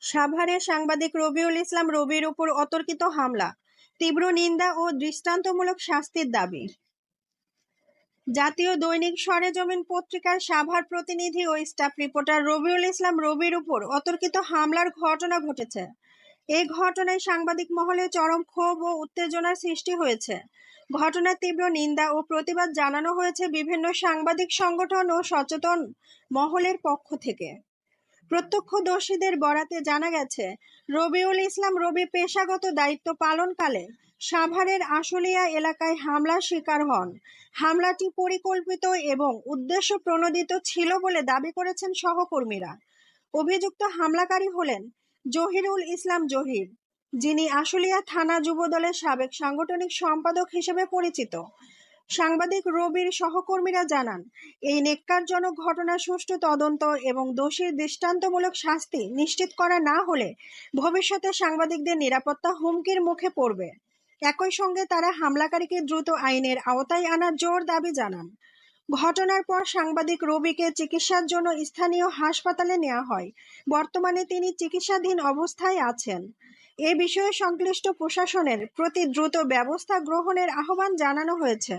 সাভারে সাংবাদিক রবিউল ইসলাম রবির উপর অতর্কিত হামলা, তীব্র নিন্দা ও দৃষ্টান্তমূলক শাস্তির দাবি। জাতীয় দৈনিক সরেজমিন পত্রিকার সাভার প্রতিনিধি ও স্টাফ রিপোর্টার রবিউল ইসলাম রবির উপর অতর্কিত হামলার ঘটনা ঘটেছে। এই ঘটনায় সাংবাদিক মহলে চরম ক্ষোভ ও উত্তেজনার সৃষ্টি হয়েছে। ঘটনার তীব্র নিন্দা ও প্রতিবাদ জানানো হয়েছে বিভিন্ন সাংবাদিক সংগঠন ও সচেতন মহলের পক্ষ থেকে। প্রত্যক্ষদর্শীদের বরাতে জানা গেছে, রবিউল ইসলাম রবি পেশাগত দায়িত্ব পালনকালে সাভারের আশুলিয়া এলাকায় হামলার শিকার হন। হামলাটি পরিকল্পিত এবং উদ্দেশ্য প্রণোদিত ছিল বলে দাবি করেছেন সহকর্মীরা। অভিযুক্ত হামলাকারী হলেন জহিরুল ইসলাম জহির, যিনি আশুলিয়া থানা যুবদলের সাবেক সাংগঠনিক সম্পাদক হিসেবে পরিচিত। সাংবাদিক রবির সহকর্মীরা জানান, এই নেক্কারজনক ঘটনার সুষ্ঠু তদন্ত এবং দোষীর দৃষ্টান্তমূলক শাস্তি নিশ্চিত করা না হলে ভবিষ্যতে সাংবাদিকদের নিরাপত্তা হুমকির মুখে পড়বে। একই সঙ্গে তারা হামলাকারীকে দ্রুত আইনের আওতায় আনার জোর দাবি জানান। ঘটনার পর সাংবাদিক রবিকে চিকিৎসার জন্য স্থানীয় হাসপাতালে নেওয়া হয়। বর্তমানে তিনি চিকিৎসাধীন অবস্থায় আছেন। এ বিষয়ে সংশ্লিষ্ট প্রশাসনের প্রতি দ্রুত ব্যবস্থা গ্রহণের আহ্বান জানানো হয়েছে।